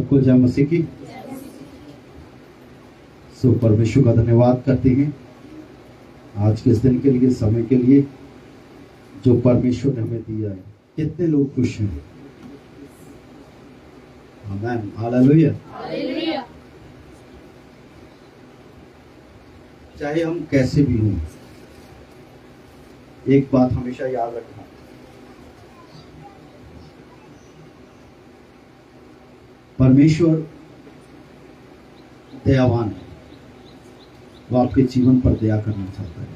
सबको जय मसीह की। सो परमेश्वर का धन्यवाद करते हैं आज के इस दिन के लिए, समय के लिए जो परमेश्वर ने हमें दिया है। कितने लोग खुश हैं? आमीन, हालेलुया। चाहे हम कैसे भी हों, एक बात हमेशा याद रखना, परमेश्वर दयावान है। वो आपके जीवन पर दया करना चाहता है।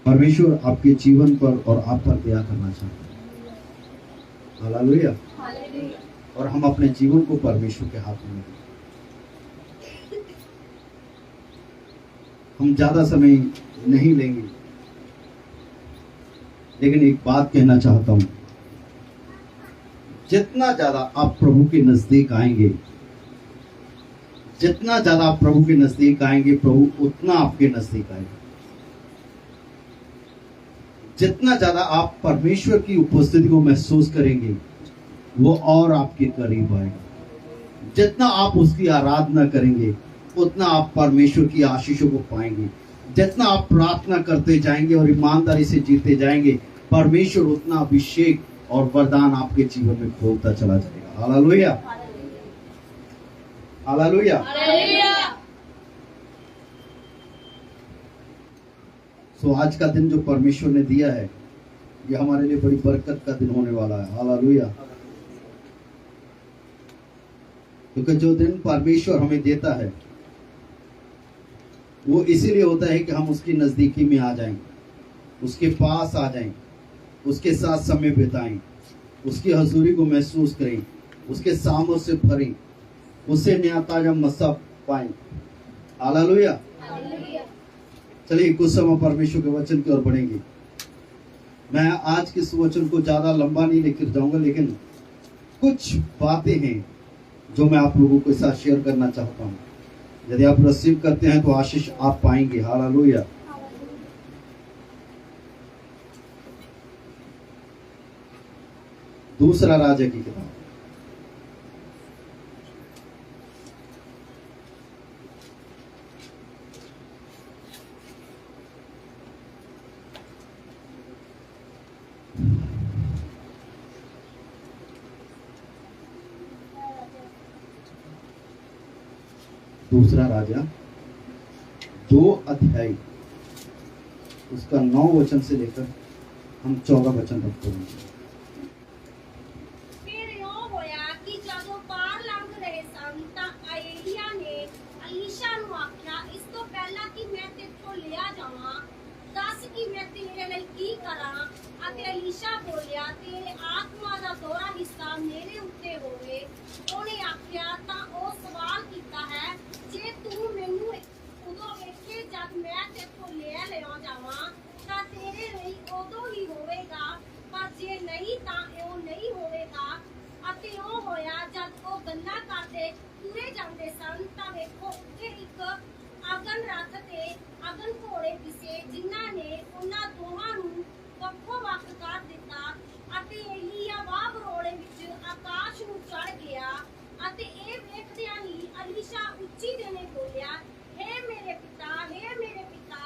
परमेश्वर आपके जीवन पर और आप पर दया करना चाहता है। हालेलुया। और हम अपने जीवन को परमेश्वर के हाथ में दें। हम ज्यादा समय नहीं लेंगे, लेकिन एक बात कहना चाहता हूं, जितना ज्यादा आप प्रभु के नजदीक आएंगे, जितना ज्यादा आप प्रभु के नजदीक आएंगे, प्रभु उतना आपके नजदीक आएगा। जितना ज्यादा आप परमेश्वर की उपस्थिति को महसूस करेंगे, वो और आपके करीब आएगा। जितना आप उसकी आराधना करेंगे, उतना आप परमेश्वर की आशीषों को पाएंगे। जितना आप प्रार्थना करते जाएंगे और ईमानदारी से जीते जाएंगे, परमेश्वर उतना अभिषेक और वरदान आपके जीवन में खोलता चला जाएगा। Hallelujah, hallelujah. सो आज का दिन जो परमेश्वर ने दिया है, ये हमारे लिए बड़ी बरकत का दिन होने वाला है। हालेलुया। क्योंकि जो दिन परमेश्वर हमें देता है, वो इसीलिए होता है कि हम उसकी नजदीकी में आ जाएं, उसके पास आ जाएं, उसके साथ समय बिताएं, उसकी हजूरी को महसूस करें, उसके सामों से भरें, उससे नया ताजा मसा पाएं। हालेलुया। चलिए कुछ समय परमेश्वर के वचन की ओर बढ़ेंगे। मैं आज के इस वचन को ज्यादा लंबा नहीं लेकर जाऊंगा, लेकिन कुछ बातें हैं जो मैं आप लोगों के साथ शेयर करना चाहता हूं। यदि आप रिसीव करते हैं तो आशीष आप पाएंगे। हालेलुया। दूसरा राजा की किताब, दूसरा राजा 2 अध्याय उसका 9 वचन से लेकर हम 14 वचन तक पढ़ेंगे। एलीशा बोलिया, तेरे आत्मा दा दोहरा हिस्सा मेरे उत्ते होवे। ओने आख्या तां ओ सवाल कीता है, जे तू मैनू उदों वेखे जद मैं तेथों लिया जावां तां तेरे लई उदों ही होवेगा, पर जे नहीं तां ओ नहीं होवेगा। अते ओ होया जद ओ गल्लां करदे तुरे जांदे सन तां वेखो उत्थे एक अगन रथ ते अगन घोड़े दिसे, जिन्हां ने उन्हां दोहां नूं ਵੱਖੋ ਵੱਖ ਕਰ ਦਿੱਤਾ। ਅਤੇ ਏਲੀਆ ਵਾਹ ਵਰੋਲੇ ਵਿੱਚ ਆਕਾਸ਼ ਨੂੰ ਚੜ ਗਿਆ। ਅਤੇ ਇਹ ਵੇਖਦਿਆਂ ਹੀ ਅਲੀਸ਼ਾ ਉੱਚੀ ਦੇਣੇ ਬੋਲਿਆ, हे ਮੇਰੇ ਪਿਤਾ,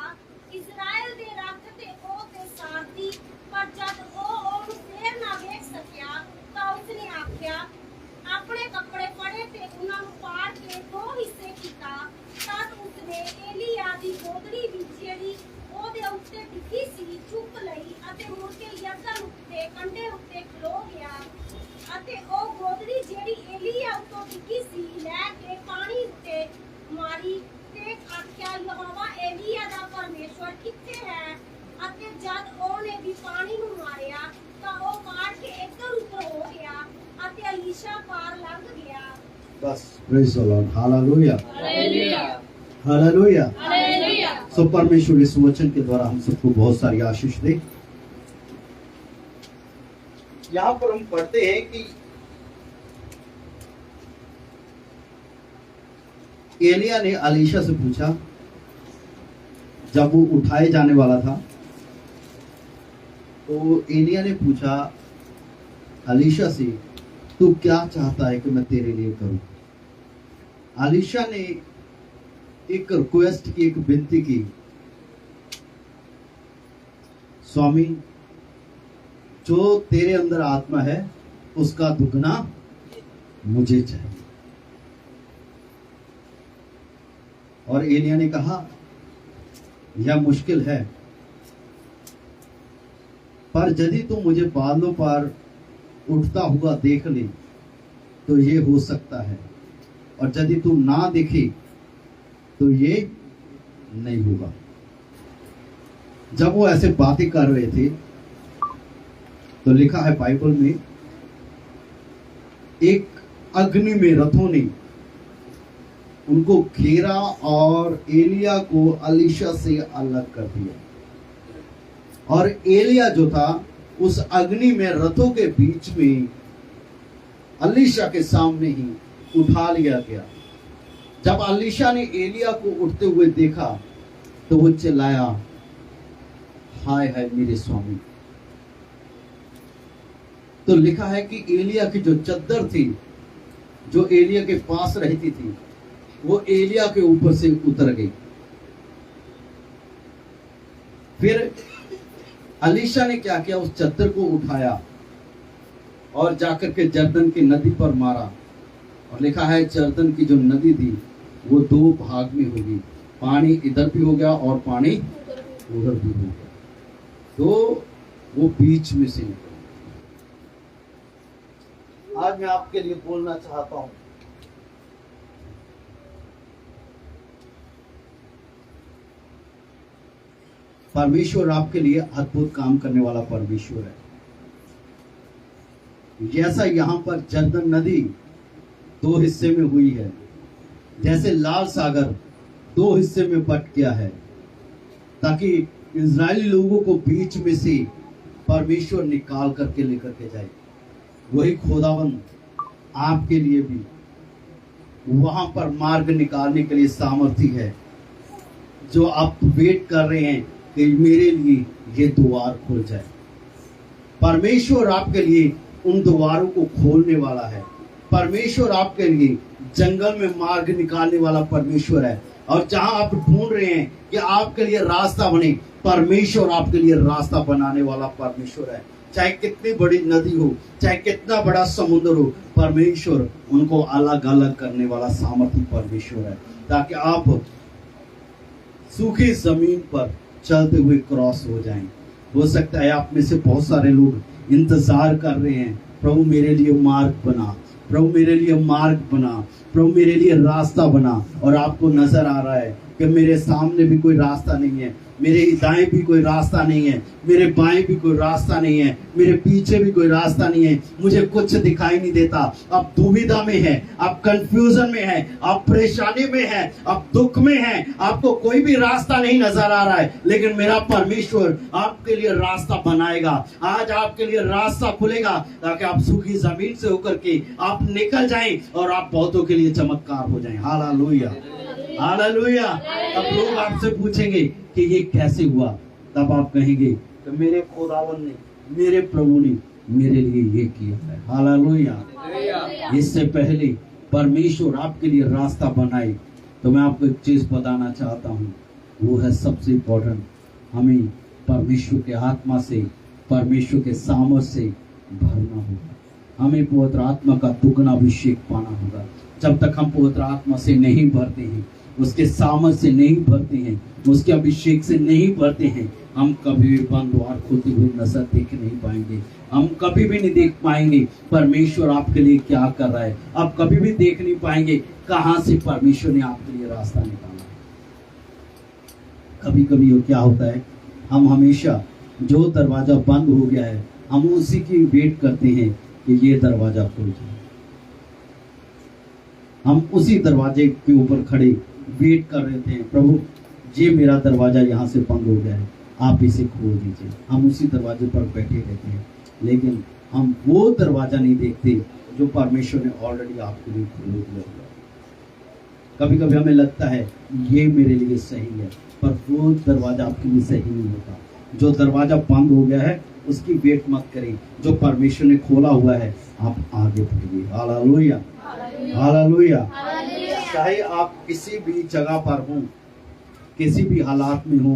ਇਜ਼ਰਾਈਲ ਦੇ ਰੱਥ ਤੇ ਉਹ ਤੇ ਸਾਰਥੀ। ਪਰ ਜਦ ਉਹ ਉਹਨੂੰ ਫੇਰ ਨਾ ਵੇਖ ਸਕਿਆ ਤਾਂ ਉਸਨੇ ਆਖਿਆ, ਆਪਣੇ ਕੱਪੜੇ ਫੜੇ ਤੇ ਉਹਨਾਂ ਨੂੰ ਪਾੜ ਕੇ 2 ਹਿੱਸੇ ਕੀਤਾ। ਤਦ ਉਸਨੇ ਏਲੀਆ ਦੀ ਗੋਦੜੀ ਵਿੱਚ ਜਿਹੜੀ ਉਹਦੇ ਉੱਤੇ ਡਿੱਗੀ ਸੀ ਚੁੱਕ ਲਈ ਅਤੇ ਮੁੜ ਕੇ ਯਰਦਨ ਉੱਤੇ ਕੰਢੇ ਉੱਤੇ ਖਲੋ ਗਿਆ। ਅਤੇ ਉਹ ਗੋਦੜੀ ਜਿਹੜੀ ਏਲੀਆ ਉੱਤੋਂ ਡਿੱਗੀ ਸੀ ਲੈ ਕੇ ਪਾਣੀ ਉੱਤੇ ਮਾਰੀ ਤੇ ਆਖਿਆ, ਯਹੋਵਾ ਏਲੀਆ ਦਾ ਪਰਮੇਸ਼ਵਰ ਕਿੱਥੇ ਹੈ? ਅਤੇ ਜਦ ਉਹਨੇ ਵੀ ਪਾਣੀ ਨੂੰ ਮਾਰਿਆ ਤਾਂ ਉਹ ਪਾੜ ਕੇ ਇੱਧਰ ਉੱਧਰ ਹੋ ਗਿਆ ਅਤੇ ਅਲੀਸ਼ਾ ਪਾਰ ਲੰਘ ਗਿਆ। बस praise the Lord. Hallelujah, hallelujah, hallelujah, hallelujah. So परमेश्वर इस वचन के द्वारा हम सबको बहुत सारी आशीष दे। यहाँ पर हम पढ़ते हैं कि एलिया ने अलीशा से पूछा, जब वो उठाए जाने वाला था तो एलिया ने पूछा अलीशा से तू क्या चाहता है कि मैं तेरे लिए करूं? अलीशा ने एक रिक्वेस्ट की, एक विनती की, स्वामी जो तेरे अंदर आत्मा है उसका दुगना मुझे चाहिए। और एलिया ने कहा यह मुश्किल है, पर यदि तू मुझे बादलों पर उठता हुआ देख ले तो ये हो सकता है, और यदि तू ना देखे तो ये नहीं होगा। जब वो ऐसे बातें कर रहे थे तो लिखा है बाइबल में, एक अग्नि में रथों ने उनको घेरा और एलिया को अलीशा से अलग कर दिया। और एलिया जो था उस अग्नि में रथों के बीच में अलीशा के सामने ही उठा लिया गया। जब अलीशा ने एलिया को उठते हुए देखा तो वो चिल्लाया, हाय हाय मेरे स्वामी। तो लिखा है कि एलिया की जो चद्दर थी, जो एलिया के पास रहती थी, वो एलिया के ऊपर से उतर गई। फिर अलीशा ने क्या किया, उस चद्दर को उठाया और जाकर के जर्दन की नदी पर मारा। और लिखा है जर्दन की जो नदी थी वो दो भाग में होगी, पानी इधर भी हो गया और पानी उधर भी हो गया, तो वो बीच में से निकला। आज मैं आपके लिए बोलना चाहता हूं, परमेश्वर आपके लिए अद्भुत काम करने वाला परमेश्वर है। जैसा यहां पर जर्दन नदी दो हिस्से में हुई है, जैसे लाल सागर दो हिस्से में बट गया है, ताकि इजरायली लोगों को बीच में से परमेश्वर निकाल करके लेकर के जाए, वही खुदावंद आपके लिए भी वहां पर मार्ग निकालने के लिए सामर्थ्य है। जो आप वेट कर रहे हैं कि मेरे लिए ये द्वार खुल जाए, परमेश्वर आपके लिए उन द्वारों को खोलने वाला है। परमेश्वर आपके लिए जंगल में मार्ग निकालने वाला परमेश्वर है। और जहां आप ढूंढ रहे हैं कि आपके लिए रास्ता बने, परमेश्वर आपके लिए रास्ता बनाने वाला परमेश्वर है। चाहे कितनी बड़ी नदी हो, चाहे कितना बड़ा समुद्र हो, परमेश्वर उनको अलग अलग करने वाला सामर्थ्य परमेश्वर है, ताकि आप सूखी जमीन पर चलते हुए क्रॉस हो जाएं। हो सकता है आप में से बहुत सारे लोग इंतजार कर रहे हैं, प्रभु मेरे लिए मार्ग बना, प्रभु मेरे लिए मार्ग बना, प्रभु मेरे लिए रास्ता बना। और आपको नजर आ रहा है कि मेरे सामने भी कोई रास्ता नहीं है, मेरे दाएं भी कोई रास्ता नहीं है, मेरे बाएं भी कोई रास्ता नहीं है, मेरे पीछे भी कोई रास्ता नहीं है, मुझे कुछ दिखाई नहीं देता। आप दुविधा में है, आप कंफ्यूजन में है, आप परेशानी में है, आप दुख में है, आपको कोई भी रास्ता नहीं नजर आ रहा है, लेकिन मेरा परमेश्वर आपके लिए रास्ता बनाएगा। आज आपके लिए रास्ता खुलेगा ताकि आप सूखी जमीन से होकर के आप निकल जाएं और आप बहुतों के लिए चमत्कार हो जाएं। Hallelujah, hallelujah. अब लोग आपसे पूछेंगे कि ये कैसे हुआ, तब आप कहेंगे कि मेरे खुदावन ने, मेरे प्रभु ने मेरे लिए ये किया है। हालेलुया। इससे पहले परमेश्वर आपके लिए रास्ता बनाए तो मैं आपको एक चीज बताना चाहता हूँ, वो है सबसे इम्पोर्टेंट, हमें परमेश्वर के आत्मा से, परमेश्वर के सामर्थ से भरना होगा। हमें पवित्र आत्मा का दुगना अभिषेक पाना होगा। जब तक हम पवित्र आत्मा से नहीं भरते हैं, उसके सामर्थ से नहीं भरते हैं, उसके अभिषेक से नहीं भरते हैं, हम कभी भी बंद द्वार खोलते हुए नजर देख नहीं पाएंगे। हम कभी भी नहीं देख पाएंगे परमेश्वर आपके लिए क्या कर रहा है। आप कभी भी देख नहीं पाएंगे कहां से परमेश्वर ने आपके लिए रास्ता निकाला है। कभी कभी क्या होता है, हम हमेशा जो दरवाजा बंद हो गया है, हम उसी की वेट करते हैं कि ये दरवाजा खुल जाए। हम उसी दरवाजे के ऊपर खड़े वेट कर रहे थे, प्रभु ये मेरा दरवाजा यहाँ से बंद हो गया है, आप इसे खोल दीजिए। हम उसी दरवाजे पर बैठे रहते हैं, लेकिन हम वो दरवाजा नहीं देखते जो परमेश्वर ने ऑलरेडी आपके लिए खोल दिया। कभी कभी हमें लगता है ये मेरे लिए सही है, पर वो दरवाजा आपके लिए सही नहीं होता। जो दरवाजा बंद हो गया है उसकी वेट मत करें। जो परमेश्वर ने खोला हुआ है आप आगे बढ़िए। Hallelujah, hallelujah. चाहे आप किसी भी जगह पर हो, किसी भी हालात में हो,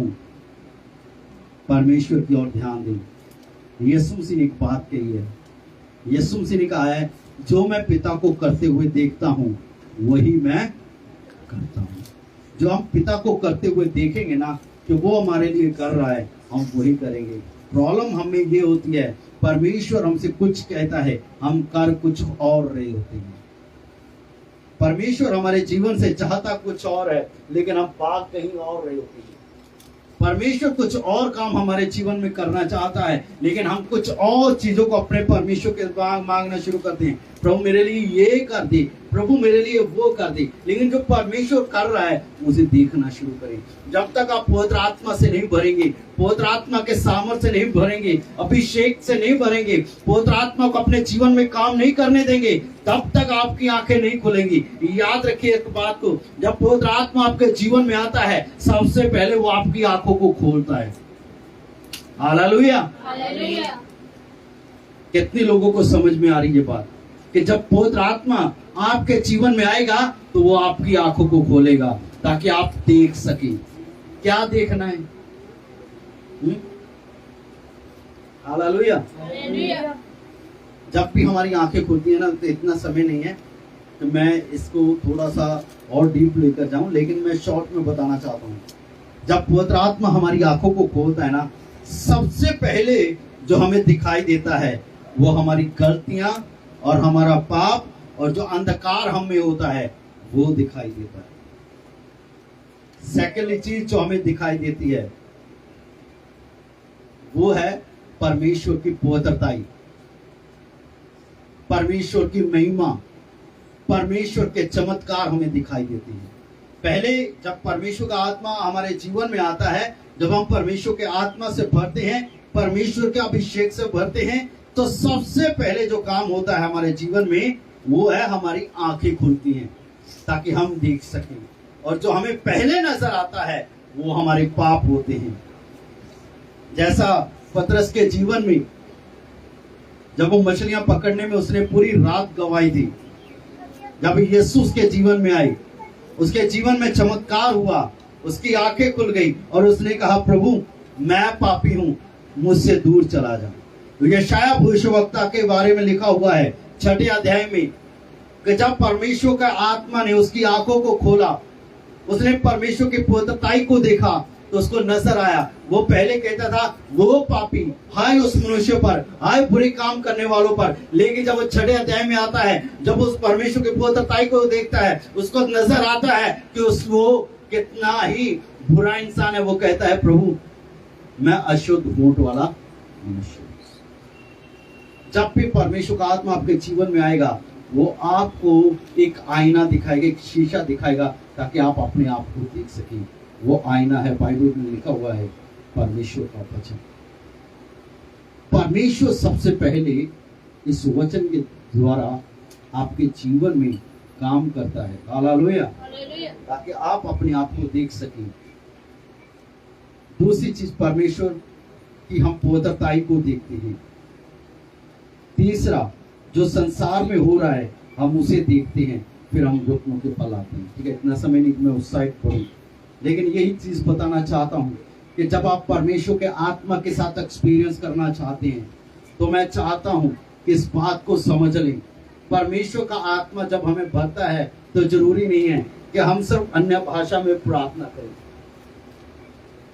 परमेश्वर की ओर ध्यान दें। यीशु मसीह ने एक बात कही है, यीशु मसीह ने कहा है जो मैं पिता को करते हुए देखता हूं वही मैं करता हूं। जो हम पिता को करते हुए देखेंगे ना कि वो हमारे लिए कर रहा है, हम वही करेंगे। प्रॉब्लम हमें ये होती है, परमेश्वर हमसे कुछ कहता है, हम कर कुछ और रहे होते हैं। परमेश्वर हमारे जीवन से चाहता कुछ और है, लेकिन हम भाग कहीं और रहे होते हैं। परमेश्वर कुछ और काम हमारे जीवन में करना चाहता है, लेकिन हम कुछ और चीजों को अपने परमेश्वर के मांगना शुरू करते हैं। प्रभु मेरे लिए ये कर दे, प्रभु मेरे लिए वो कर दे। लेकिन जो परमेश्वर कर रहा है उसे देखना शुरू करें। जब तक आप पवित्र आत्मा से नहीं भरेंगे, पवित्र आत्मा के सामर्थ्य से नहीं भरेंगे, अभिषेक से नहीं भरेंगे, पवित्र आत्मा को अपने जीवन में काम नहीं करने देंगे, तब तक आपकी आंखें नहीं खुलेंगी। याद रखिए एक बात को, जब पवित्र आत्मा आपके जीवन में आता है सबसे पहले वो आपकी आंखों को खोलता है। हालेलुया। कितने लोगों को समझ में आ रही है बात कि जब पवित्र आत्मा आपके जीवन में आएगा तो वो आपकी आंखों को खोलेगा ताकि आप देख सके। क्या देखना है? हालेलुया। जब भी हमारी आंखें खुलती है ना, तो इतना समय नहीं है तो मैं इसको थोड़ा सा और डीप लेकर जाऊं, लेकिन मैं शॉर्ट में बताना चाहता हूं। जब पवित्र आत्मा हमारी आंखों को खोलता है ना, सबसे पहले जो हमें दिखाई देता है वो हमारी गलतियां और हमारा पाप और जो अंधकार हम में होता है वो दिखाई देता है। सेकेंडली चीज जो हमें दिखाई देती है वो है परमेश्वर की पवित्रताई, परमेश्वर की महिमा, परमेश्वर के चमत्कार हमें दिखाई देते हैं। पहले जब परमेश्वर का आत्मा हमारे जीवन में आता है, जब हम परमेश्वर के आत्मा से भरते हैं, परमेश्वर के अभिषेक से भरते हैं, तो सबसे पहले जो काम होता है हमारे जीवन में वो है हमारी आंखें खुलती हैं ताकि हम देख सकें। और जो हमें पहले नजर आता है वो हमारे पाप होते हैं। जैसा पतरस के जीवन में जब वो मछलियां पकड़ने में उसने पूरी रात गंवाई थी, जब यीशु उसके जीवन में आई, उसके जीवन में चमत्कार हुआ, उसकी आंखें खुल गई और उसने कहा प्रभु मैं पापी हूं, मुझसे दूर चला जा। तो यशायाह भविष्यवक्ता के बारे में लिखा हुआ है 6 अध्याय में कि जब परमेश्वर का आत्मा ने उसकी आंखों को खोला, उसने परमेश्वर की पवित्रताई को देखा, तो उसको नजर आया। वो पहले कहता था वो पापी, हाय उस मनुष्य पर, हाय बुरे काम करने वालों पर। लेकिन जब वो 6 अध्याय में आता है, जब उस परमेश्वर की पवित्रताई को देखता है, उसको नजर आता है कि वो कितना ही बुरा इंसान है। वो कहता है प्रभु मैं अशुद्ध होंठ वाला मनुष्य। जब भी परमेश्वर का आत्मा आपके जीवन में आएगा वो आपको एक आईना दिखाएगा, एक शीशा दिखाएगा ताकि आप अपने आप को देख सकें। वो आईना है, बाइबल में लिखा हुआ है परमेश्वर का वचन। परमेश्वर सबसे पहले इस वचन के द्वारा आपके जीवन में काम करता है। हालेलुया। ताकि आप अपने आप को देख सकें। दूसरी चीज परमेश्वर की हम पवित्रताई को देखते हैं। तीसरा जो संसार में हो रहा है हम उसे देखते हैं, फिर हम घुटनों के पल आते हैं। ठीक है, इतना समय नहीं कि मैं उस साइड पढ़ूं, लेकिन यही चीज बताना चाहता हूं कि जब आप परमेश्वर के आत्मा के साथ एक्सपीरियंस करना चाहते हैं तो मैं चाहता हूं कि इस बात को समझ लें। परमेश्वर का आत्मा जब हमें भरता है तो जरूरी नहीं है कि हम सिर्फ अन्य भाषा में प्रार्थना करें।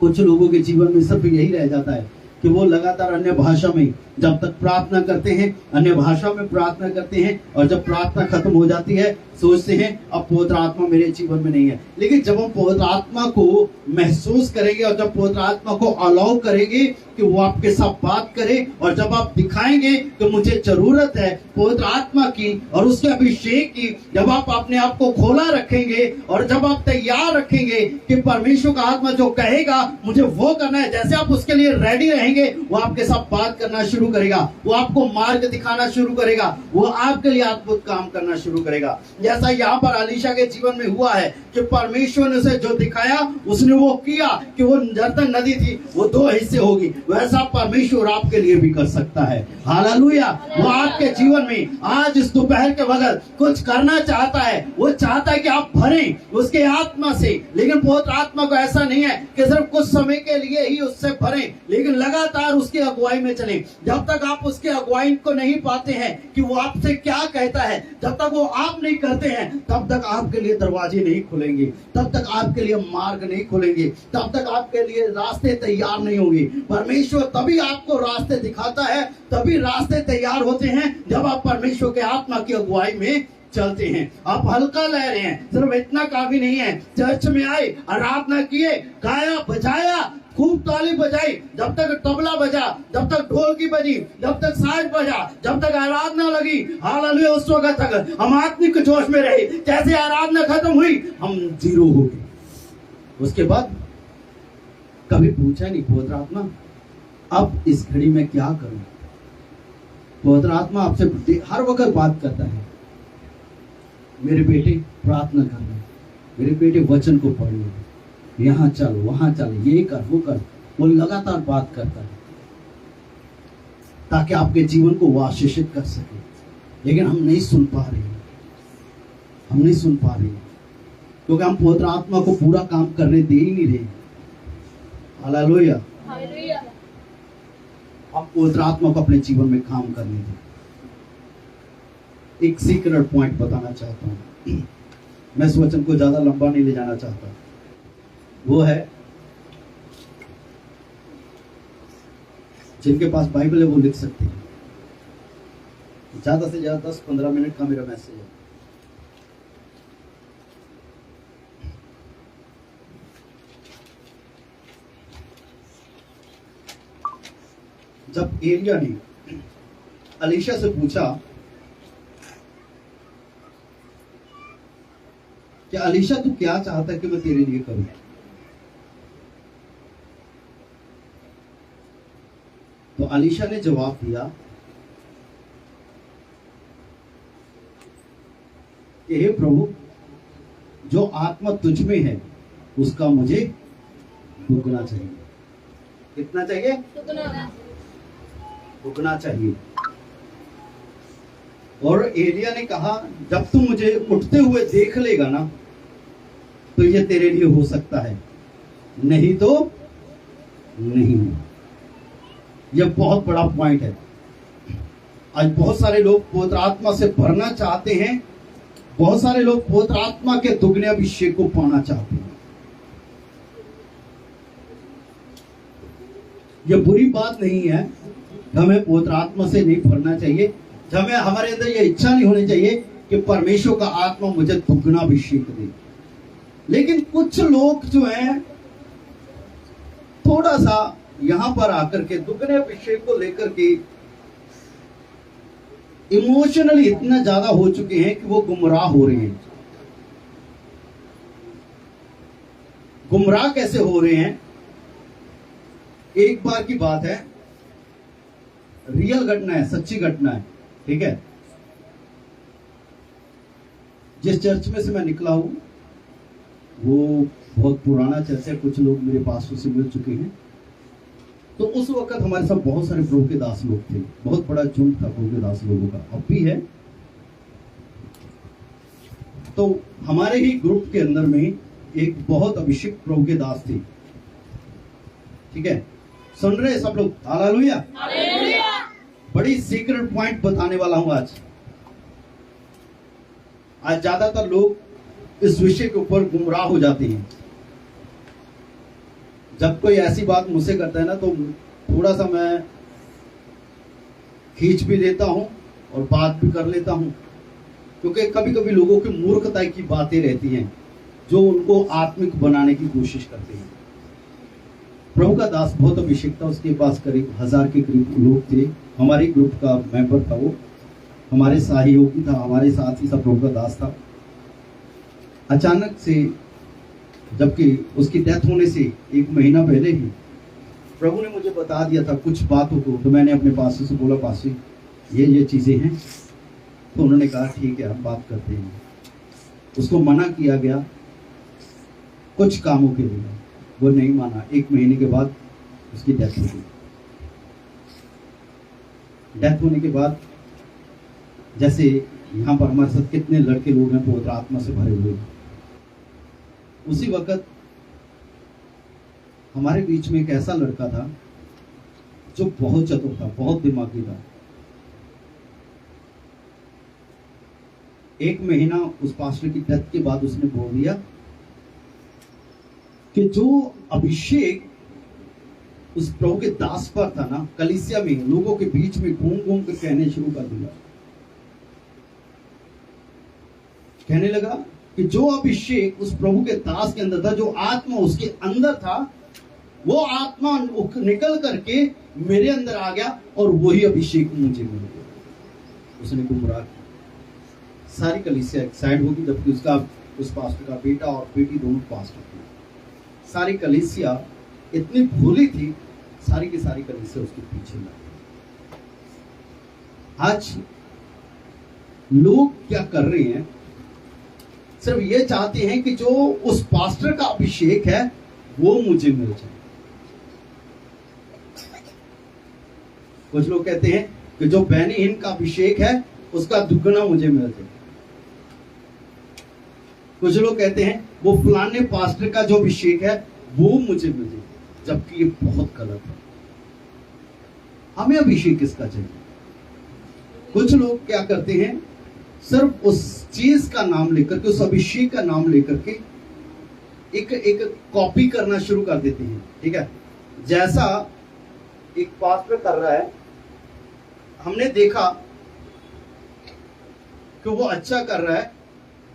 कुछ लोगों के जीवन में सिर्फ यही रह जाता है कि वो लगातार अन्य भाषा में जब तक प्रार्थना करते हैं, अन्य भाषा में प्रार्थना करते हैं, और जब प्रार्थना खत्म हो जाती है सोचते हैं अब पवित्र आत्मा मेरे जीवन में नहीं है। लेकिन जब हम पवित्र आत्मा को महसूस करेंगे और जब पवित्र आत्मा को अलाउ करेंगे कि वो आपके साथ बात करे, और जब आप दिखाएंगे कि मुझे जरूरत है पवित्र आत्मा की और उसके अभिषेक की, जब आप अपने आप को खोला रखेंगे और जब आप तैयार रखेंगे कि परमेश्वर का आत्मा जो कहेगा मुझे वो करना है, जैसे आप उसके लिए रेडी रहेंगे वो आपके साथ बात करना शुरू करेगा, वो आपको मार्ग दिखाना शुरू करेगा, वो आपके लिए अद्भुत काम करना शुरू करेगा। जैसा यहाँ पर अलीशा के जीवन में हुआ है कि परमेश्वर ने उसे जो दिखाया उसने वो किया कि वो जर्दन नदी थी वो 2 हिस्से होगी। वैसा परमेश्वर आपके लिए भी कर सकता है। हालेलुया। वो आपके जीवन में आज इस दोपहर के वक्त कुछ करना चाहता है। वो चाहता है कि आप भरें उसके आत्मा से, लेकिन पवित्र आत्मा को ऐसा नहीं है कि सिर्फ कुछ समय के लिए ही उससे भरें, लेकिन लगातार उसकी अगुवाई में चलें। जब तक आप उसके अगुवाई को नहीं पाते हैं कि वो आपसे क्या कहता है, जब तक वो आप नहीं करते हैं, तब तक आपके लिए दरवाजे नहीं खुलेंगे, तब तक आपके लिए मार्ग नहीं खुलेंगे, तब तक आपके लिए रास्ते तैयार नहीं होंगे। परमेश्वर तभी आपको रास्ते दिखाता है, तभी रास्ते तैयार होते हैं जब आप परमेश्वर के आत्मा की अगुवाई में चलते हैं। आप हल्का ले रहे हैं, सिर्फ इतना काफी नहीं है। चर्च में आए, आराधना किए, गाया बजाया, खूब ताली बजाई, जब तक तबला बजा, जब तक ढोल की बजी, जब तक साज बजा, जब तक आराधना लगी, हालेलुया, उस वक्त तक हम आत्मिक जोश में रहे। जैसे आराधना खत्म हुई, हम जीरो हो गए। उसके बाद कभी पूछा नहीं, पवित्र आत्मा अब इस घड़ी में क्या करूं? पवित्र आत्मा आपसे हर वक्त बात करता है, मेरे बेटे प्रार्थना करना, मेरे बेटे वचन को पढ़ना, यहाँ चल वहां चल, ये कर वो कर। वो लगातार बात करता है ताकि आपके जीवन को वो आशीषित कर सके, लेकिन हम नहीं सुन पा रहे हैं, हम नहीं सुन पा रहे हैं, क्योंकि हम पवित्र आत्मा को पूरा काम करने दे ही नहीं रहे। हालेलुया। हम पवित्र आत्मा को अपने जीवन में काम करने दें। एक सीक्रेट पॉइंट बताना चाहता हूं, मैं इस वचन को ज्यादा लंबा नहीं ले जाना चाहता। वो है, जिनके पास बाइबल है वो लिख सकते हैं। ज्यादा से ज्यादा 10-15 मिनट का मेरा मैसेज है। जब एलिया ने अलीशा से पूछा कि अलीशा तू क्या चाहता है कि मैं तेरे लिए करूं, तो अलीशा ने जवाब दिया कि हे प्रभु, जो आत्मा तुझ में है उसका मुझे दुगना चाहिए। कितना चाहिए? दुगना चाहिए। और एलिया ने कहा, जब तू मुझे उठते हुए देख लेगा ना, तो ये तेरे लिए हो सकता है, नहीं तो नहीं। यह बहुत बड़ा पॉइंट है। आज बहुत सारे लोग पवित्र आत्मा से भरना चाहते हैं, बहुत सारे लोग पवित्र आत्मा के दुगने अभिषेक को पाना चाहते हैं। यह बुरी बात नहीं है, हमें पवित्र आत्मा से नहीं भरना चाहिए। हमें हमारे अंदर यह इच्छा नहीं होनी चाहिए कि परमेश्वर का आत्मा मुझे दुगना अभिषेक दे। लेकिन कुछ लोग जो हैं, थोड़ा सा यहां पर आकर के दुगने अभिषेक को लेकर के इमोशनली इतना ज्यादा हो चुके हैं कि वो गुमराह हो रहे हैं। गुमराह कैसे हो रहे हैं? एक बार की बात है, रियल घटना है, सच्ची घटना है, ठीक है। जिस चर्च में से मैं निकला हूं वो बहुत पुराना चर्च है, कुछ लोग मेरे पास उससे मिल चुके हैं। तो उस वक्त हमारे साथ बहुत सारे प्रभु के दास लोग थे, बहुत बड़ा झुंड था प्रभु के दास लोगों का, अब भी है। तो हमारे ही ग्रुप के अंदर में एक बहुत अभिषेक प्रभु के दास थे, ठीक है। सुन रहे सब लोग? हालेलुया। बड़ी सीक्रेट पॉइंट बताने वाला हूं आज। आज ज्यादातर लोग इस विषय के ऊपर गुमराह हो जाते हैं। जब कोई ऐसी बात मुझसे करता है ना, तो थोड़ा सा मैं खींच भी लेता हूं और बात भी कर लेता हूं, क्योंकि कभी कभी लोगों की मूर्खता की बातें रहती हैं जो उनको आत्मिक बनाने की कोशिश करते हैं। प्रभु का दास बहुत अभिषेक था, उसके पास करीब 1000 के करीब लोग थे। हमारे ग्रुप का मेंबर था, वो हमारे सहयोगी था, हमारे साथ ही सब प्रभु का दास था। अचानक से, जबकि उसकी डेथ होने से 1 महीना पहले ही प्रभु ने मुझे बता दिया था कुछ बातों को। तो मैंने अपने पास्टर से बोला, पास्टर ये चीजें हैं। तो उन्होंने कहा ठीक है, हम बात करते हैं। उसको मना किया गया कुछ कामों के लिए, वो नहीं माना। 1 महीने के बाद उसकी डेथ हो गई। डेथ होने के बाद जैसे यहाँ पर हमारे साथ कितने लड़के लोग हैं पवित्र आत्मा से भरे हुए, उसी वक्त हमारे बीच में एक ऐसा लड़का था जो बहुत चतुर था, बहुत दिमागी था। 1 महीना उस पास्टर की डेथ के बाद उसने बोल दिया कि जो अभिषेक उस प्रभु के दास पर था ना, कलीसिया में लोगों के बीच में घूम घूम कर कहने शुरू कर दिया। कहने लगा कि जो अभिषेक उस प्रभु के दास के अंदर था, जो आत्मा उसके अंदर था, वो आत्मा निकल करके मेरे अंदर आ गया और वही अभिषेक मुझे मिल गया। उसने गुमराह किया। सारी कलीसिया एक्साइड होगी, जबकि उसका उस पास्टर का बेटा और बेटी दोनों पास्टर थे। सारी कलीसिया इतनी भोली थी, सारी की सारी कलीसिया उसके पीछे लगी। आज लोग क्या कर रहे हैं, सिर्फ ये चाहते हैं कि जो उस पास्टर का अभिषेक है वो मुझे मिल जाए। कुछ लोग कहते हैं कि जो बेनीहीन का अभिषेक है उसका दुगना मुझे मिल जाए। कुछ लोग कहते हैं वो फलाने पास्टर का जो अभिषेक है वो मुझे मिल जाए, जबकि ये बहुत गलत है। हमें अभिषेक किसका चाहिए? कुछ लोग क्या करते हैं, सिर्फ उस चीज का नाम लेकर के, उस अभिषेक का नाम लेकर के एक कॉपी करना शुरू कर देते हैं। ठीक है, जैसा एक पास्टर कर रहा है, हमने देखा कि वो अच्छा कर रहा है,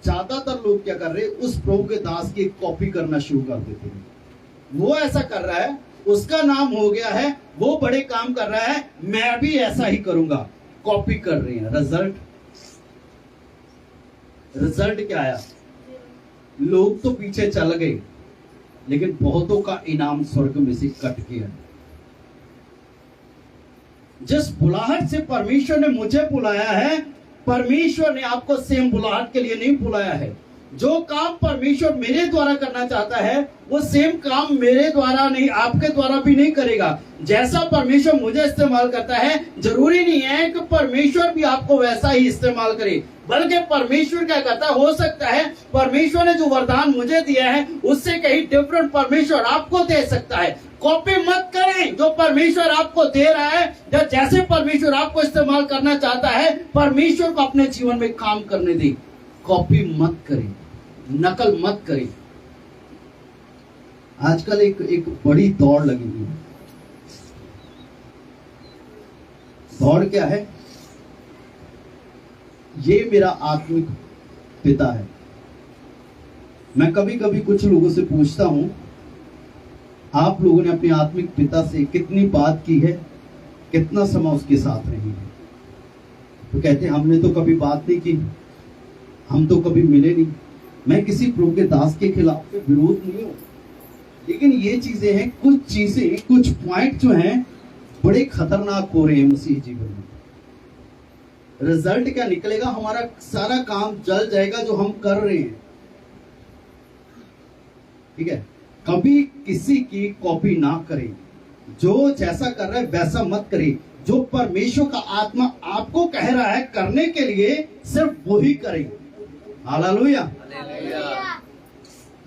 ज्यादातर लोग क्या कर रहे हैं, उस प्रभु के दास की कॉपी करना शुरू कर देते हैं। वो ऐसा कर रहा है, उसका नाम हो गया है, वो बड़े काम कर रहा है, मैं भी ऐसा ही करूंगा। कॉपी कर रहे हैं। रिजल्ट क्या आया? लोग तो पीछे चल गए, लेकिन बहुतों का इनाम स्वर्ग में से कट गया। जिस बुलाहट से परमेश्वर ने मुझे बुलाया है, परमेश्वर ने आपको सेम बुलाहट के लिए नहीं बुलाया है। जो काम परमेश्वर मेरे द्वारा करना चाहता है, वो सेम काम मेरे द्वारा नहीं, आपके द्वारा भी नहीं करेगा। जैसा परमेश्वर मुझे इस्तेमाल करता है, जरूरी नहीं है कि परमेश्वर भी आपको वैसा ही इस्तेमाल करे, बल्कि परमेश्वर क्या करता है, हो सकता है परमेश्वर ने जो वरदान मुझे दिया है उससे कहीं डिफरेंट परमेश्वर आपको दे सकता है। कॉपी मत करें जो परमेश्वर आपको दे रहा है, या जैसे परमेश्वर आपको इस्तेमाल करना चाहता है, परमेश्वर को अपने जीवन में काम करने दें। कॉपी मत करें, नकल मत करें। आजकल एक बड़ी दौड़ लगी हुई है। दौड़ क्या है? ये मेरा आत्मिक पिता है। मैं कभी कभी कुछ लोगों से पूछता हूं, आप लोगों ने अपने आत्मिक पिता से कितनी बात की है, कितना समय उसके साथ रहे हैं? तो कहते हैं हमने तो कभी बात नहीं की, हम तो कभी मिले नहीं। मैं किसी प्रभु के दास के खिलाफ विरोध नहीं हूं, लेकिन ये चीजें हैं, कुछ चीजें, कुछ पॉइंट जो हैं बड़े खतरनाक हो रहे हैं मसीह जीवन में। रिजल्ट क्या निकलेगा? हमारा सारा काम जल जाएगा जो हम कर रहे हैं। ठीक है, कभी किसी की कॉपी ना करें। जो जैसा कर रहा है वैसा मत करें। जो परमेश्वर का आत्मा आपको कह रहा है करने के लिए, सिर्फ वही करें। हालेलुया।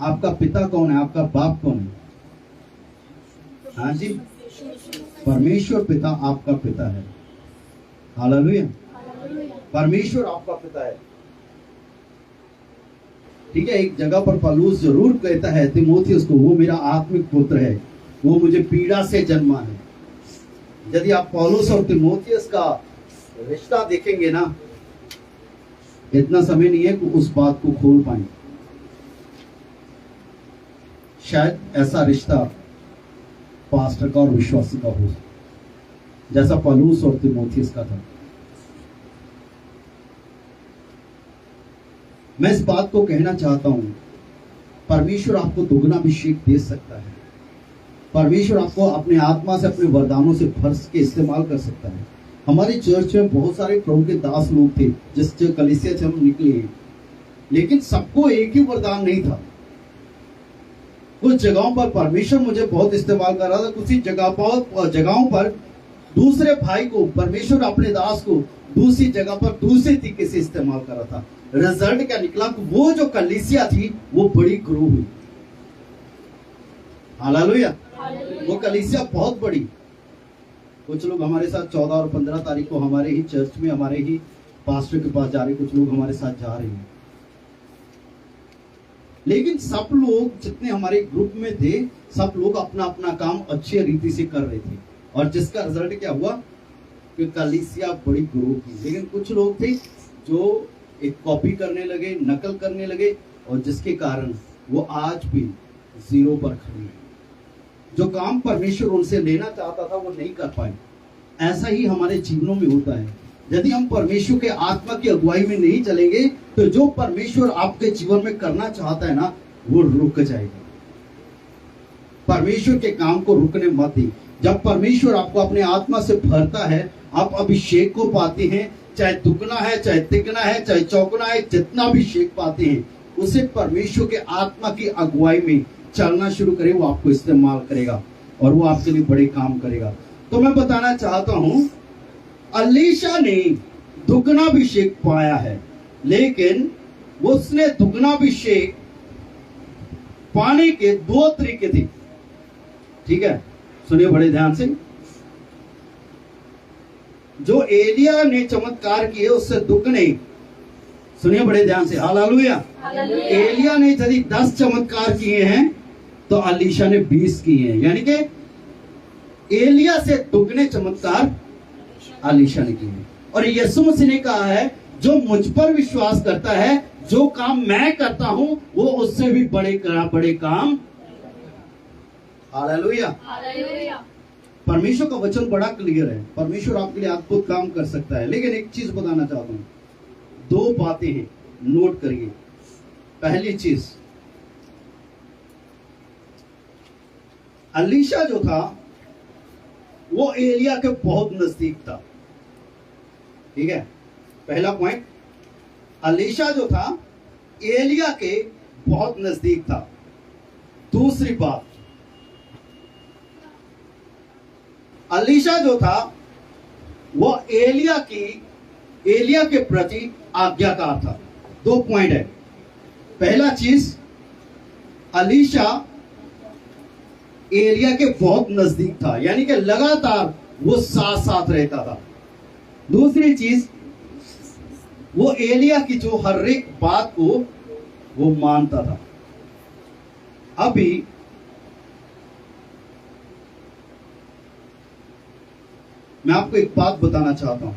आपका पिता कौन है? आपका बाप कौन है? हाँ जी, परमेश्वर पिता आपका पिता है। हालेलुया। परमेश्वर आपका पिता है। ठीक है, एक जगह पर पौलुस जरूर कहता है तीमुथियुस को, वो मेरा आत्मिक पुत्र है, वो मुझे पीड़ा से जन्मा है। यदि आप पौलुस और तीमुथियुस का रिश्ता देखेंगे ना, इतना समय नहीं है कि उस बात को खोल पाए। शायद ऐसा रिश्ता पास्टर का और विश्वासी का हो, जैसा पौलुस और तीमुथियुस का था। मैं इस बात को कहना चाहता हूं, परमेश्वर आपको दुगना अभिषेक दे सकता है। परमेश्वर आपको अपने आत्मा से, अपने वरदानों से भर के इस्तेमाल कर सकता है। हमारी चर्च में बहुत सारे प्रभु के दास लोग थे, जिस कलीसिया से हम निकले हैं, लेकिन सबको एक ही वरदान नहीं था। कुछ जगहों पर परमेश्वर मुझे बहुत इस्तेमाल कर रहा था, कुछ जगहों पर दूसरे भाई को, परमेश्वर अपने दास को दूसरी जगह पर दूसरे तरीके से इस्तेमाल कर रहा था। रिजल्ट क्या निकला? वो जो कलीसिया थी वो बड़ी ग्रो हुई। हालेलुया। वो कलीसिया बहुत बड़ी। कुछ लोग हमारे साथ 14 और 15 तारीख को हमारे ही चर्च में, हमारे ही पास्टर के पास जा रहे, कुछ लोग हमारे साथ जा रहे हैं। लेकिन सब लोग जितने हमारे ग्रुप में थे, सब लोग अपना अपना काम अच्छी रीति से कर रहे थे, और जिसका रिजल्ट क्या हुआ कि कलीसिया बड़ी ग्रो की। लेकिन कुछ लोग थे जो एक कॉपी करने लगे, नकल करने लगे, और जिसके कारण वो आज भी जीरो पर खड़े हैं। जो काम परमेश्वर उनसे लेना चाहता था वो नहीं कर पाए। ऐसा ही हमारे जीवनों में होता है। यदि हम परमेश्वर के आत्मा की अगुवाई में नहीं चलेंगे तो जो परमेश्वर आपके जीवन में करना चाहता है ना, वो रुक जाएगा। परमेश्वर के काम को रुकने मत दी। जब परमेश्वर आपको अपने आत्मा से भरता है, आप अभिषेक को पाते हैं, चाहे दुगना है, चाहे तिगना है, चाहे चौगुना है, जितना अभिषेक पाते हैं, उसे परमेश्वर के आत्मा की अगुवाई में चलना शुरू करे, वो आपको इस्तेमाल करेगा और वो आपके लिए बड़े काम करेगा। तो मैं बताना चाहता हूं, अलीशा ने दुगना अभिषेक पाया है, लेकिन उसने दुगना अभिषेक पाने के 2 तरीके थे। ठीक है, सुनिए बड़े ध्यान से। जो एलिया ने चमत्कार किए उससे दुगने, सुनिए बड़े ध्यान से, हालेलुया। एलिया ने यदि 10 चमत्कार किए हैं तो अलीशा ने 20 किए हैं, यानी कि एलिया से दुगने चमत्कार अलीशा ने किए हैं। और यीशु मसीह ने कहा है, जो मुझ पर विश्वास करता है, जो काम मैं करता हूं वो उससे भी बड़े काम। हालेलुया। परमेश्वर का वचन बड़ा क्लियर है। परमेश्वर आपके लिए अद्भुत काम कर सकता है। लेकिन एक चीज बताना चाहता हूं, 2 बातें हैं, नोट करिए। पहली चीज, अलीशा जो था वो एलिया के बहुत नजदीक था। ठीक है, पहला पॉइंट, अलीशा जो था एलिया के बहुत नजदीक था। दूसरी बात, अलीशा जो था वो एलिया के प्रति आज्ञाकार था। 2 पॉइंट है। पहला चीज, अलीशा एलिया के बहुत नजदीक था, यानी कि लगातार वो साथ साथ रहता था। दूसरी चीज, वो एलिया की जो हर एक बात को वो मानता था। अभी मैं आपको एक बात बताना चाहता हूं।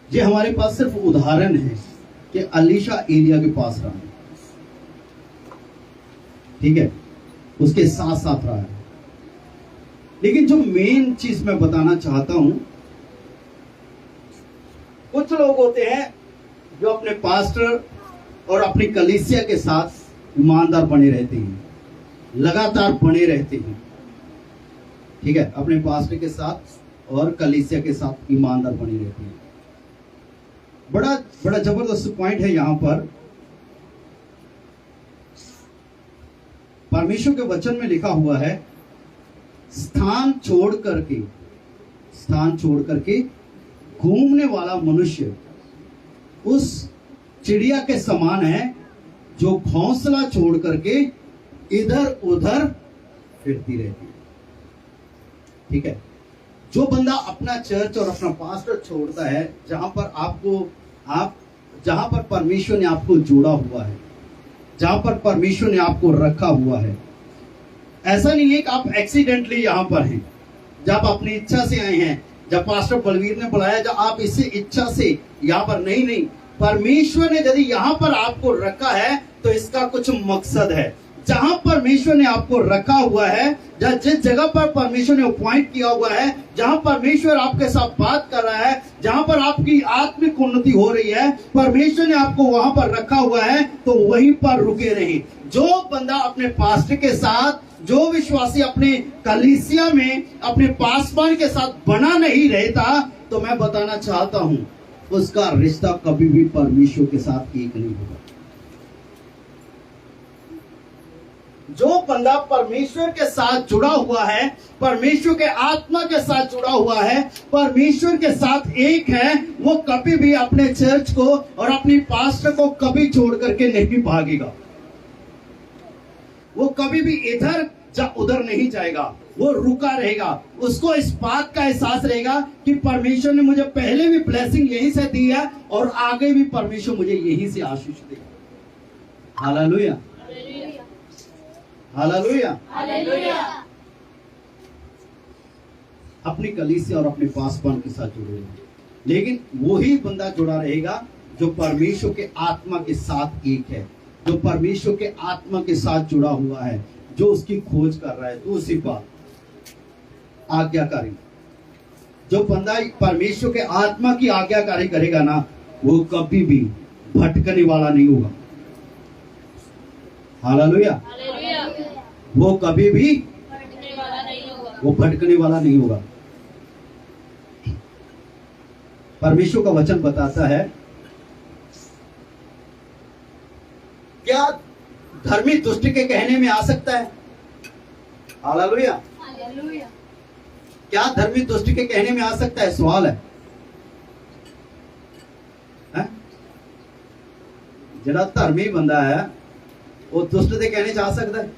ये हमारे पास सिर्फ उदाहरण है कि अलीशा एलिया के पास रहा है, ठीक है, उसके साथ साथ रहा है। लेकिन जो मेन चीज मैं बताना चाहता हूं, कुछ लोग होते हैं जो अपने पास्टर और अपनी कलीसिया के साथ ईमानदार बने रहते हैं, लगातार बने रहते हैं। ठीक है, अपने पास्टर के साथ और कलीसिया के साथ ईमानदार बने रहते हैं। बड़ा जबरदस्त पॉइंट है यहां पर। परमेश्वर के वचन में लिखा हुआ है, स्थान छोड़ करके घूमने वाला मनुष्य उस चिड़िया के समान है जो घोंसला छोड़ करके इधर उधर फिरती रहती है। ठीक है, जो बंदा अपना चर्च और अपना पास्टर छोड़ता है, जहां पर परमेश्वर ने आपको जोड़ा हुआ है, जहां पर परमेश्वर ने आपको रखा हुआ है। ऐसा नहीं है कि आप एक्सीडेंटली यहां पर हैं, जब अपनी इच्छा से आए हैं, जब पास्टर बलवीर ने बुलाया, जब आप इसी इच्छा से यहां पर नहीं, परमेश्वर ने यदि यहां पर आपको रखा है तो इसका कुछ मकसद है। जहां परमेश्वर ने आपको रखा हुआ है, जिस जगह पर परमेश्वर ने अपॉइंट किया हुआ है, जहां परमेश्वर आपके साथ बात कर रहा है, जहां पर आपकी आत्मिक उन्नति हो रही है, परमेश्वर ने आपको वहां पर रखा हुआ है, तो वहीं पर रुके रहें। जो बंदा अपने पास्टर के साथ, जो विश्वासी अपने कलीसिया में अपने पासवान के साथ बना नहीं रहता, तो मैं बताना चाहता हूं, उसका रिश्ता कभी भी परमेश्वर के साथ एक नहीं होगा। जो बंदा परमेश्वर के साथ जुड़ा हुआ है, परमेश्वर के आत्मा के साथ जुड़ा हुआ है, परमेश्वर के साथ एक है, वो कभी भी अपने चर्च को और अपनी पास्टर को कभी छोड़ करके नहीं भागेगा। वो कभी भी इधर या उधर नहीं जाएगा, वो रुका रहेगा। उसको इस बात का एहसास रहेगा कि परमेश्वर ने मुझे पहले भी ब्लेसिंग यहीं से दी है और आगे भी परमेश्वर मुझे यहीं से आशीष देगा। Hallelujah, hallelujah, hallelujah. अपनी कलीसिया और अपने पासवान के साथ जुड़े रहेगा, लेकिन वही बंदा जुड़ा रहेगा जो परमेश्वर के आत्मा के साथ एक है, जो परमेश्वर के आत्मा के साथ जुड़ा हुआ है, जो उसकी खोज कर रहा है। दूसरी बात, आज्ञाकारी। जो बंदा परमेश्वर के आत्मा की आज्ञाकारी करेगा ना, वो कभी भी भटकने वाला नहीं होगा। हालेलुया, वो कभी भी भटकने वाला नहीं होगा। परमेश्वर का वचन बताता है, क्या धर्मी दुष्ट के कहने में आ सकता है? Hallelujah, hallelujah. क्या धर्मी दुष्ट के कहने में आ सकता है? सवाल है। जरा धर्मी बंदा है, वो दुष्ट के कहने जा सकता है?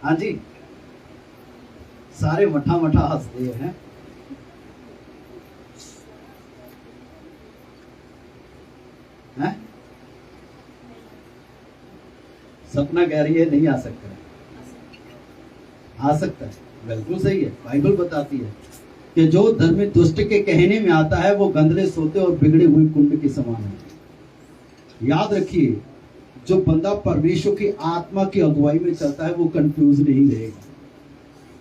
हाँ जी, सारे मठा मठा हंसते हैं। सपना कह रही है नहीं आ सकता है। आ सकता है, बिल्कुल सही है। बाइबल बताती है कि जो धर्मी दुष्ट के कहने में आता है वो गंदले सोते और बिगड़े हुए कुंड के समान है। याद रखिए, जो बंदा परमेश्वर की आत्मा की अगुवाई में चलता है वो कंफ्यूज नहीं रहेगा।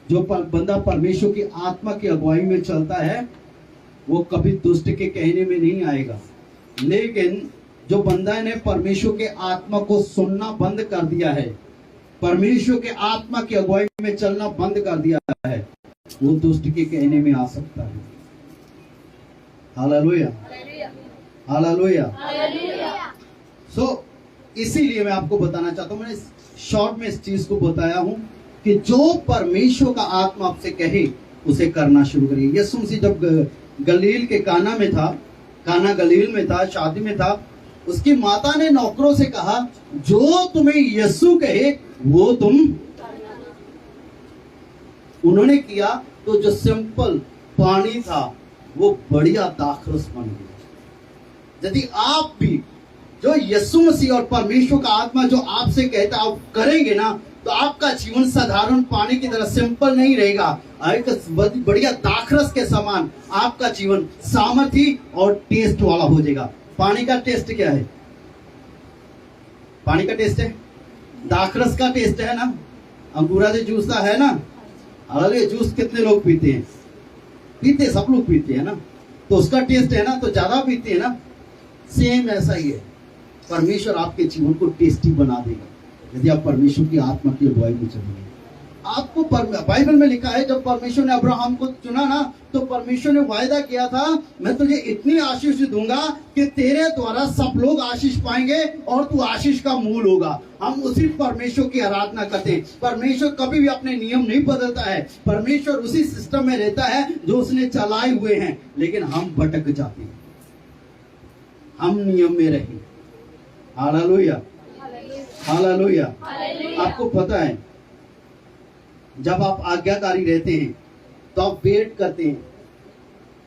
जो बंदा परमेश्वर की आत्मा की अगुवाई में चलता है वो कभी दुष्ट के कहने में नहीं आएगा। लेकिन जो बंदा ने परमेश्वर के आत्मा को सुनना बंद कर दिया है, परमेश्वर के आत्मा की अगुवाई में चलना बंद कर दिया है, वो दुष्ट के कहने में आ सकता है। Hallelujah, hallelujah. सो इसीलिए मैं आपको बताना चाहता हूं, मैंने शॉर्ट में इस चीज को बताया हूं कि जो परमेश्वर का आत्मा आपसे कहे उसे करना शुरू करिए। यीशु मसीह जब गलील के काना में था, काना गलील में था, शादी में था, उसकी माता ने नौकरों से कहा, जो तुम्हें यीशु कहे वो तुम। उन्होंने किया तो जो सिंपल पानी था वो बढ़िया दाखरस बन गया। यदि आप भी जो यीशु मसीह और परमेश्वर का आत्मा जो आपसे कहता आप करेंगे ना, तो आपका जीवन साधारण पानी की तरह सिंपल नहीं रहेगा। एक बढ़िया दाखरस के समान आपका जीवन सामर्थी और टेस्ट वाला हो जाएगा। पानी का टेस्ट क्या है? पानी का टेस्ट है, दाखरस का टेस्ट है ना, अंगूरा जो जूस का है ना। अरे जूस कितने लोग पीते हैं? पीते, सब लोग पीते हैं ना, तो उसका टेस्ट है ना, तो ज्यादा पीते हैं ना। सेम ऐसा ही है, परमेश्वर आपके जीवन को टेस्टी बना देगा यदि आप परमेश्वर की आत्मा की अगुवाई में चलेंगे। आपको बाइबल में लिखा है, जब परमेश्वर ने अब्राहम को चुना ना, तो परमेश्वर ने वायदा किया था, मैं तुझे इतनी आशीष दूंगा कि तेरे द्वारा सब लोग आशीष पाएंगे और तू आशीष का मूल होगा। हम उसी परमेश्वर की आराधना करते हैं। परमेश्वर कभी भी अपने नियम नहीं बदलता है। परमेश्वर उसी सिस्टम में रहता है जो उसने चलाए हुए हैं, लेकिन हम भटक जाते हैं, हम नियम में रहे। Hallelujah, hallelujah. आपको पता है, जब आप आज्ञाकारी रहते हैं तो आप वेट करते हैं,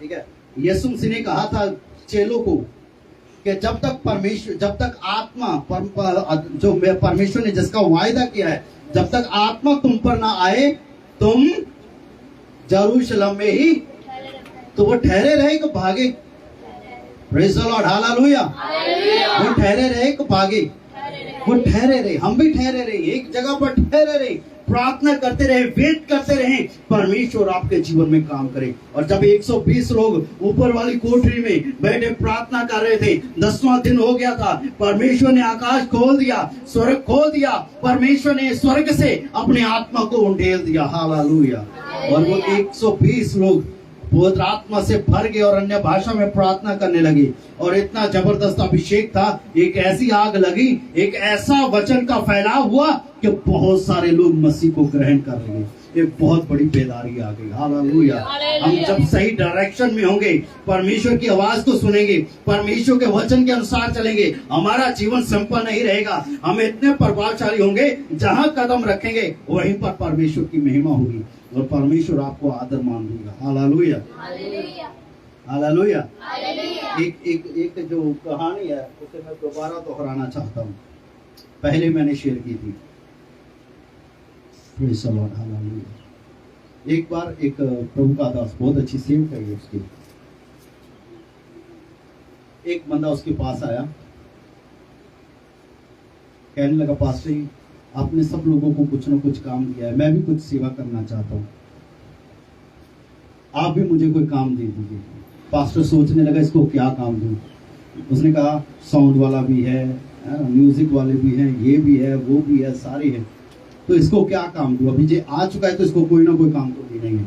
ठीक है। यीशु मसीह ने कहा था चेलों को कि जब तक परमेश्वर, जब तक आत्मा जो परमेश्वर ने जिसका वायदा किया है, जब तक आत्मा तुम पर ना आए तुम यरूशलेम में ही, तो वो ठहरे रहे कि भागे? Praise the Lord, hallelujah. वो ठहरे रहे कि भागे? वो ठहरे रहे। हम भी ठहरे रहे, एक जगह पर ठहरे रहे, प्रार्थना करते रहे, वेट करते रहे, परमेश्वर आपके जीवन में काम करे। और जब 120 लोग ऊपर वाली कोठरी में बैठे प्रार्थना कर रहे थे, 10वां दिन हो गया था, परमेश्वर ने आकाश खोल दिया, स्वर्ग खोल दिया, परमेश्वर ने स्वर्ग से अपने आत्मा को उंडेल दिया। हालेलुया। और वो 120 लोग पवित्र आत्मा से भर गए और अन्य भाषा में प्रार्थना करने लगे। और इतना जबरदस्त अभिषेक था, एक ऐसी आग लगी, एक ऐसा वचन का फैलाव हुआ कि बहुत सारे लोग मसीह को ग्रहण कर लगे। एक बहुत बड़ी बेदारी आ गई। हालेलुया। हम जब सही डायरेक्शन में होंगे, परमेश्वर की आवाज को सुनेंगे, परमेश्वर के वचन के अनुसार चलेंगे, हमारा जीवन सिंपल नहीं रहेगा। हम इतने प्रभावशाली होंगे, जहां कदम रखेंगे वहीं पर परमेश्वर की महिमा होगी और परमेश्वर आपको आदर मान देगा। Hallelujah, hallelujah. एक जो कहानी है उसे मैं दोबारा दोहराना चाहता हूँ, पहले मैंने शेयर की थी। एक बार एक प्रभु का दास, बहुत अच्छी सेवक है उसकी, एक बंदा उसके पास आया, कहने लगा, पास्टर जी आपने सब लोगों को कुछ ना कुछ काम दिया है, मैं भी कुछ सेवा करना चाहता हूँ, आप भी मुझे कोई काम दे दीजिए। पास्टर सोचने लगा इसको क्या काम दूं। उसने कहा साउंड वाला भी है, म्यूजिक वाले भी हैं, ये भी है, वो भी है, सारे हैं, तो इसको क्या काम दूं। अभी जे आ चुका है तो इसको कोई ना कोई काम तो देना ही है।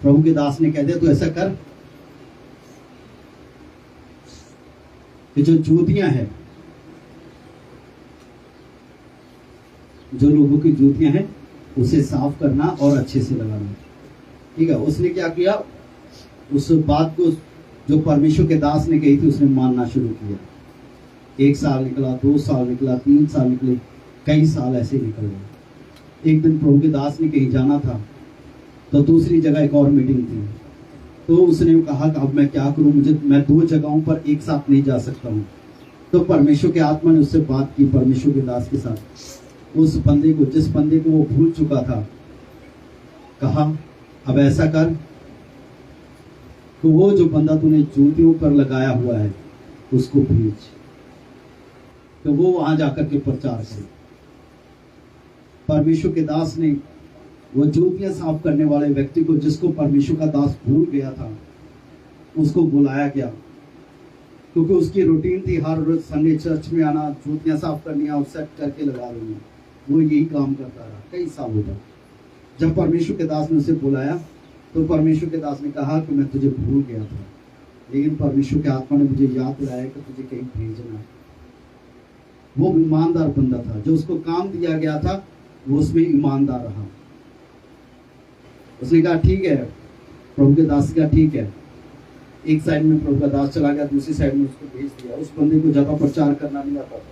प्रभु के दास ने कह दिया तो ऐसा कर कि जो जूतियां हैं, जो लोगों की जूतियां हैं उसे साफ करना और अच्छे से लगाना। ठीक है। उसने क्या किया, उस बात को जो परमेश्वर के दास ने कही थी उसने मानना शुरू किया। 1 साल निकला, 2 साल निकला, 3 साल निकले, कई साल ऐसे निकल गए। एक दिन प्रभु के दास ने कहीं जाना था तो दूसरी जगह एक और मीटिंग थी, तो उसने कहा कि अब मैं क्या करूं, मैं 2 जगहों पर एक साथ नहीं जा सकता हूं। तो परमेश्वर के आत्मा ने उससे बात की, परमेश्वर के दास के साथ। उस बंदे को, जिस बंदे को वो भूल चुका था, कहा अब ऐसा कर तो वो जो बंदा तूने जूतियों पर लगाया हुआ है उसको भेज, तो वो वहां जाकर के प्रचार करे। परमेश्वर के दास ने वो जूतियां साफ करने वाले व्यक्ति को, जिसको परमेश्वर का दास भूल गया था, उसको बुलाया गया, क्योंकि उसकी रूटीन थी हर रोज संडे चर्च में आना, जूतियां साफ करनी और सेट करके लगा देनी। वो यही काम करता रहा कई सालों तक। जब परमेश्वर के दास ने उसे बुलाया तो परमेश्वर के दास ने कहा कि मैं तुझे भूल गया था, लेकिन परमेश्वर के आत्मा ने मुझे याद दिलाया कि तुझे कहीं भेजना है। वो ईमानदार बंदा था, जो उसको काम दिया गया था वो उसमें ईमानदार रहा। उसने कहा ठीक है, प्रभु के दास का ठीक है। एक साइड में प्रभु का दास चला गया, दूसरी साइड में उसको भेज दिया। उस बंदे को ज्यादा प्रचार करना नहीं आता था।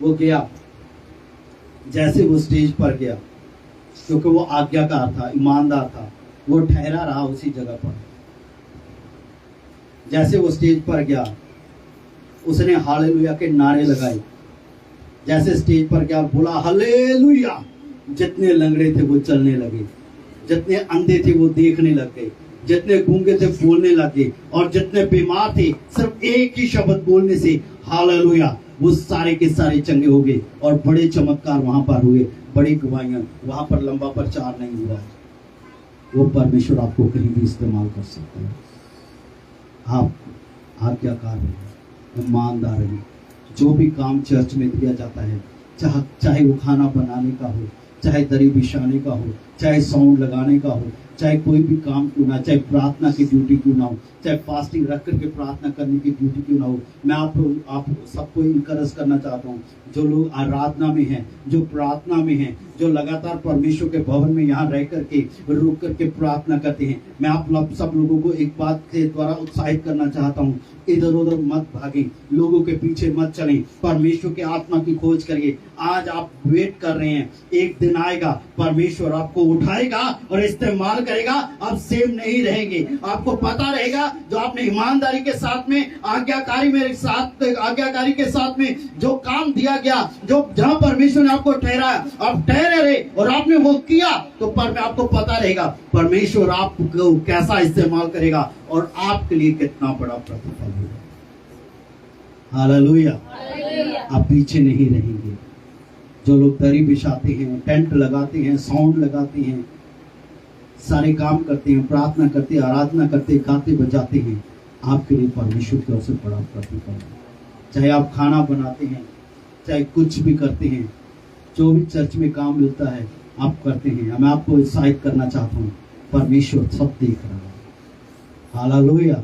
वो गया, जैसे वो स्टेज पर गया, क्योंकि वो आज्ञाकार था, ईमानदार था, वो ठहरा रहा उसी जगह पर। जैसे वो स्टेज पर गया, उसने हालेलुया के नारे लगाए। जैसे स्टेज पर गया, बोला हालेलुया, जितने लंगड़े थे वो चलने लगे, जितने अंधे थे वो देखने लग गए, जितने गूंगे थे बोलने लगे, और जितने बीमार थे सिर्फ एक ही शब्द बोलने से हालेलुया वो सारे के सारे चंगे हो गए। और बड़े चमत्कार वहां पर हुए, बड़ी गवाहियां। वहां पर लंबा प्रचार नहीं हुआ। वो परमेश्वर आपको कहीं भी इस्तेमाल कर सकता है। आप आज्ञाकार हैं, ईमानदार हैं। जो भी काम चर्च में दिया जाता है, चाहे वो खाना बनाने का हो, चाहे दरी बिछाने का हो, चाहे साउंड लगाने का हो, चाहे कोई भी काम क्यों ना, चाहे प्रार्थना की ड्यूटी क्यों ना हो, चाहे फास्टिंग रख करके प्रार्थना करने की ड्यूटी क्यों ना हो, मैं आप सबको इनकरेज करना चाहता हूँ। जो लोग आराधना में हैं, जो प्रार्थना में हैं, जो लगातार परमेश्वर के भवन में यहाँ रह करके रुक करके प्रार्थना करते हैं, मैं आप सब लोगों को एक बात के द्वारा उत्साहित करना चाहता हूँ, इधर उधर मत भागें, लोगों के पीछे मत चलें, परमेश्वर के आत्मा की खोज करिए। आज आप वेट कर रहे हैं, एक दिन आएगा परमेश्वर आपको उठाएगा और इस्तेमाल करेगा। आप सेम नहीं रहेंगे। आपको पता रहेगा जो आपने ईमानदारी के साथ में आज्ञाकारी के साथ में जो काम दिया गया, जो जहां परमेश्वर ने आपको ठहराया, आप ठहरे रहे और आपने वो किया, तो आपको पता रहेगा परमेश्वर आपको कैसा इस्तेमाल करेगा और आपके लिए कितना बड़ा प्रतिफल होगा। हालेलुया। आप पीछे नहीं रहेंगे। जो लोग दरी बिछाते हैं, टेंट लगाते हैं, साउंड लगाते हैं, सारे काम करते हैं, प्रार्थना करते हैं, आराधना करते हैं, गाते बजाते हैं, आपके लिए परमेश्वर की ओर से बड़ा प्रतिफल है। चाहे आप खाना बनाते हैं, चाहे कुछ भी करते हैं, जो भी चर्च में काम मिलता है आप करते हैं। मैं आपको उत्साहित करना चाहता हूँ, परमेश्वर सब देख रहा है। हालेलुया।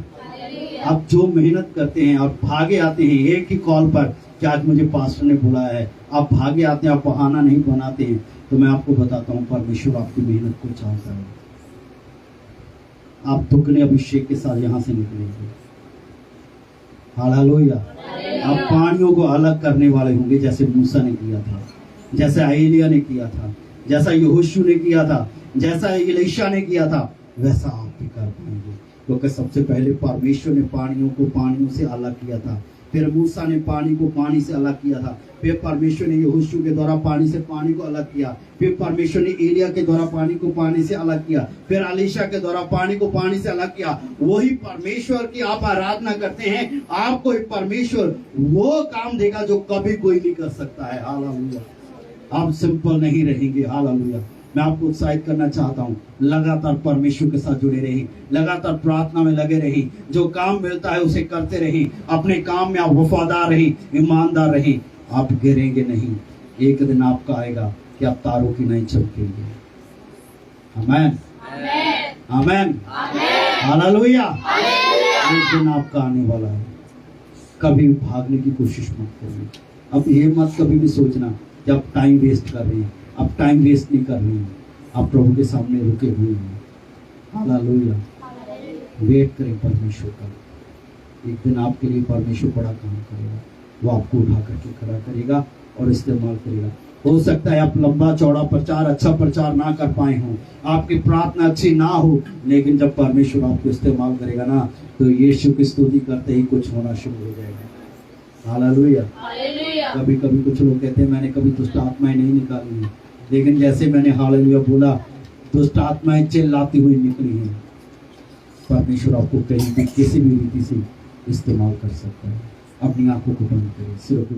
आप जो मेहनत करते हैं और भागे आते हैं एक ही कॉल पर कि आज मुझे पास्टर ने बुलाया है, आप भागे आते हैं, आप बहाना नहीं बनाते हैं, तो मैं आपको बताता हूं परमेश्वर आपकी मेहनत को चाहता है। आप दुगने अभिषेक के साथ यहां से निकलेंगे। हालेलुया। आप पानियों को अलग करने वाले होंगे, जैसे मूसा ने किया था, जैसा एलिया ने किया था, जैसा यहोशू ने किया था, जैसा एलीशा ने किया था, वैसा आप भी कर पाएंगे। क्योंकि सबसे पहले परमेश्वर ने पानियों को पानियों से अलग किया था, फिर मूसा ने पानी को पानी से अलग किया था, फिर परमेश्वर ने यहोशू के द्वारा पानी से पानी को अलग किया, फिर परमेश्वर ने एलिया के द्वारा पानी को पानी से अलग किया, फिर एलीशा के द्वारा पानी को पानी से अलग किया। वही परमेश्वर की आप आराधना करते हैं, आपको एक परमेश्वर वो काम देगा जो कभी कोई नहीं कर सकता है। हालेलुया। आप सिंपल नहीं रहेंगे। हालेलुया। मैं आपको उत्साहित करना चाहता हूँ, लगातार परमेश्वर के साथ जुड़े रहिए, लगातार प्रार्थना में लगे रहिए, जो काम मिलता है उसे करते रहिए, अपने काम में आप वफादार रहिए, ईमानदार रहिए, आप गिरेंगे नहीं। एक दिन आपका आएगा कि आप तारों की नहीं चमकेंगे। आमीन, आमीन, हालेलुया। एक दिन आपका आने वाला है। कभी भागने की कोशिश मत करिए। अब ये मत कभी भी सोचना कि आप टाइम वेस्ट कर रहे हैं, आप टाइम वेस्ट नहीं कर रहे हैं, आप प्रभु के सामने रुके हुए हैं। हालेलुया। वेट करें परमेश्वर का। एक दिन आपके लिए परमेश्वर बड़ा काम करेगा, वो आपको उठा करके खड़ा करेगा और इस्तेमाल करेगा। हो सकता है आप लंबा चौड़ा प्रचार, अच्छा प्रचार ना कर पाए हों, आपकी प्रार्थना अच्छी ना हो, लेकिन जब परमेश्वर आपको इस्तेमाल करेगा ना, तो यीशु की स्तुति करते ही कुछ होना शुरू हो जाएगा। हालेलुया। कभी कभी कुछ लोग कहते हैं मैंने कभी दुष्ट आत्माएं नहीं निकाली हैं, लेकिन जैसे मैंने हालेलुया बोला, दुष्ट आत्माएं चिल्लाती हुई निकली हैं। परमेश्वर आपको कहीं भी किसी भी रीति से इस्तेमाल कर सकता है। अपनी आंखों को बंद करें, सिरों को